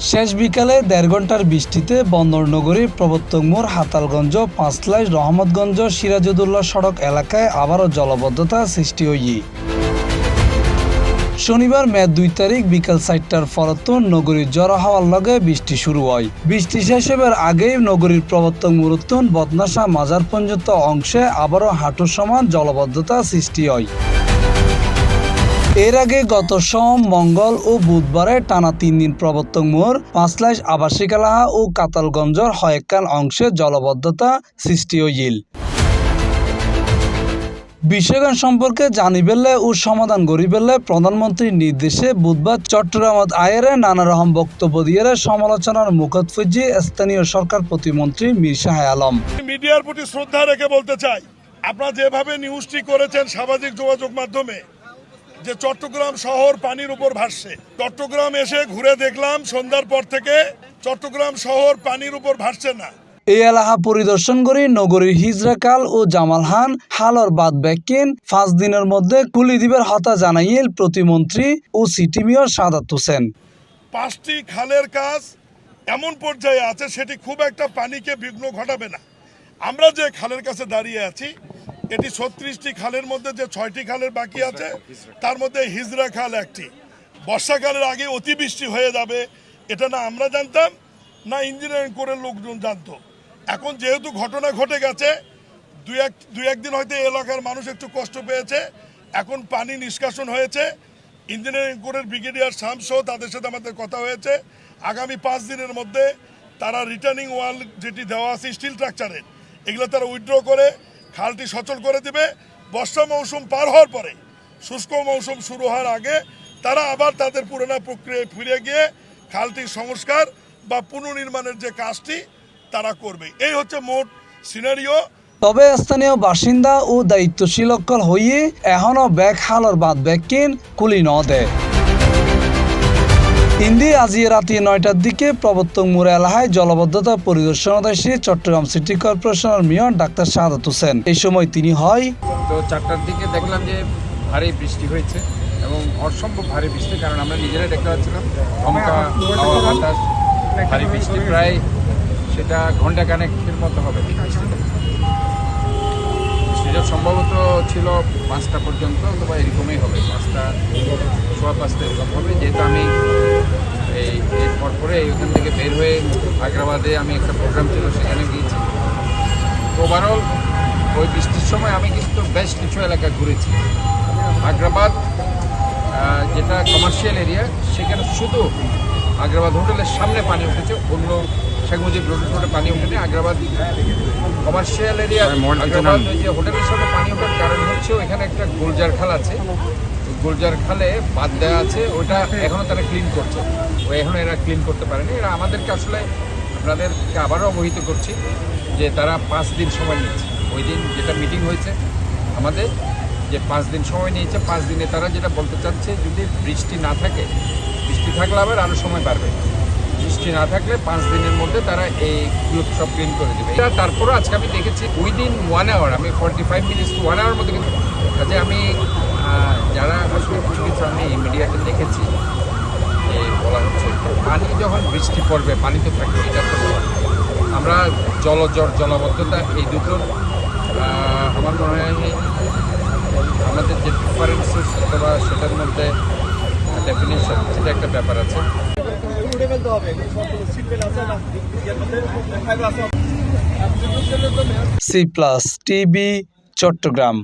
শেষ বিকালে ১.৫ ঘন্টার বৃষ্টিতে বন্দরনগরীর প্রবর্তক মোড়, হাতালগঞ্জ, পাঁচলাইশ, রহমতগঞ্জ, সিরাজুদ্দৌলা সড়ক এলাকায় আবারও জলাবদ্ধতা সৃষ্টি হয়ে শনিবার মে ২ তারিখ বিকাল ৪টার পরতো নগরীর জড়ো হাওয়ার লগে বৃষ্টি শুরু হয়। বৃষ্টি শেষ হবার আগেই নগরীর প্রবর্তক মোড় বদনাশা মাজার পর্যন্ত অংশে আবারও হাঁটুর সমান জলাবদ্ধতা সৃষ্টি হয়। এর আগে গত সোম, মঙ্গল ও বুধবারে টানা ৩ দিন প্রবর্তক মোড়, পাঁচলাইশ, আবাসিক এলাকা ও কাতালগঞ্জের কয়েকখান অংশে জলাবদ্ধতা সৃষ্টি হইল। বিষয়গান সম্পর্কে জানিবেলে ও সমাধান করিবেলে প্রধানমন্ত্রীর নির্দেশে বুধবার চট্টগ্রামত আয়েরে নানা রকম বক্তব্য দিয়ে সমালোচনার মুখত ফুজি স্থানীয় সরকার প্রতিমন্ত্রী মীর শাহ আলম। মিডিয়ার প্রতি শ্রদ্ধা রেখে বলতে চাই, আপনারা যেভাবে নিউজটি করেছেন সামাজিক যোগাযোগ মাধ্যমে, যে চট্টগ্রাম শহর পানির উপর ভাসছে। চট্টগ্রাম এসে ঘুরে দেখলাম সন্ধ্যার পর থেকে চট্টগ্রাম শহর পানির উপর ভাসছে না। এই এলাকা পরিদর্শন করে নগরীর হিজরাকাল ও জামালহান হালর বাদ ব্যাকিন ৫ দিনের মধ্যে খুলি দিবের হতা জানাইল প্রতিমন্ত্রী ও সিটি মেয়র সাদাত হোসেন। ৫টি খালের কাজ এমন পর্যায়ে আছে সেটি খুব একটা পানিকে বিঘ্ন ঘটাবে না। আমরা যে খালের কাছে দাঁড়িয়ে আছি, এটি ৩৬টি খালের মধ্যে যে ৬টি খালের বাকি আছে তার মধ্যে হিজরা খাল একটি। বর্ষাকালের আগে অতিবৃষ্টি হয়ে যাবে এটা না আমরা জানতাম, না ইঞ্জিনিয়ারিং করে লোকজন জানতো। এখন যেহেতু ঘটনা ঘটে গেছে, দুই একদিন হয়তো এলাকার মানুষ একটু কষ্ট পেয়েছে। এখন পানি নিষ্কাশন হয়েছে। ইঞ্জিনিয়ারিং কোরের ব্রিগেডিয়ার শামসহ তাদের সাথে আমাদের কথা হয়েছে। আগামী 5 দিনের মধ্যে তারা রিটার্নিং ওয়াল যেটি দেওয়া আছে স্টিল স্ট্রাকচারের, এগুলো তারা উইথড্র করে খালটি সচল করে দেবে। বর্ষা মৌসুম পার হওয়ার পরে, শুষ্ক মৌসুম শুরু হওয়ার আগে তারা আবার তাদের পুরোনো প্রক্রিয়ায় ফিরে গিয়ে খালটির সংস্কার বা পুনর্নির্মাণের যে কাজটি তারা করবে। এই হচ্ছে মোট সিনারিও। তবে স্থানীয় বাসিন্দা ও দায়িত্বশীল অকল হইয়ে এখনো ব্যাগ হালর বাদ ব্যাকিন কুলি ন দেয়। ইন্দি আজি রাতে ৯টার দিকে প্রবর্তক মোড় এলাকায় জলাবদ্ধতা পরিদর্শন আসে চট্টগ্রাম সিটি কর্পোরেশনের মেয়র ডাক্তার সাদাত হোসেন। এই সময় তিনি তো ৪টার দিকে দেখলাম যে ভারী বৃষ্টি হয়েছে এবং অসম্ভব ভারী বৃষ্টি, কারণ আমরা নিজেরাই দেখতে পাচ্ছিলাম দমকা হাওয়া বাতাস, ভারী বৃষ্টি প্রায় সেটা ঘন্টা কানেকের মতো হবে। বৃষ্টিটা সম্ভবত ছিল 5টা পর্যন্ত, অথবা এরকমই হবে, 5টা, সোয়া 5টা এরকম হবে। যেহেতু আমি এরপর পরে ওখান থেকে বের হয়ে আগ্রাবাদে আমি একটা প্রোগ্রাম ছিল সেখানে গিয়েছি। ওভারঅল ওই বৃষ্টির সময় আমি কিন্তু বেশ কিছু এলাকা ঘুরেছি। আগ্রাবাদ যেটা কমার্শিয়াল এরিয়া, সেখানে শুধু আগ্রাবাদ হোটেলের সামনে পানি উঠেছে, অন্য শেখ মুজিব রোডে পানি ওঠেনি। আগ্রাবাদ কমার্শিয়াল এরিয়া, আগ্রাবাদ ওই যে হোটেলের সামনে পানি ওঠার কারণ হচ্ছে ওইখানে একটা গোলজার খাল আছে। গোলজার খালে বাদ দেওয়া আছে, ওটা এখনও তারা ক্লিন করছে। এখনও এরা ক্লিন করতে পারেনি। এরা আমাদেরকে আসলে আপনাদেরকে আবারও অবহিত করছি যে তারা 5 দিন সময় নিচ্ছে। ওই দিন যেটা মিটিং হয়েছে আমাদের, যে 5 দিন সময় নিয়েছে, 5 দিনে তারা যেটা বলতে চাচ্ছে, যদি বৃষ্টি না থাকে, বৃষ্টি থাকলে আবার আরও সময় বাড়বে, বৃষ্টি না থাকলে 5 দিনের মধ্যে তারা এইগুলো সব ক্লিন করে দেবে। তারপরও আজকে আমি দেখেছি উইদিন 1 আওয়ার, আমি 45 মিনিটস টু 1 আওয়ার মধ্যে কিন্তু কাজে আমি যারা আসলে কিছু কিছু আমি মিডিয়াতে দেখেছি যে বলা হচ্ছে পানি যখন বৃষ্টি পড়বে পানি তো থাকবে, এটা তো আমরা জলাবদ্ধতা এই দুটোর আমার মনে হয় আমাদের যে ডিফারেন্সেস অথবা সেটার মধ্যে ডেফিনেশন, সেটা একটা ব্যাপার আছে। C+ TV, Chittagong.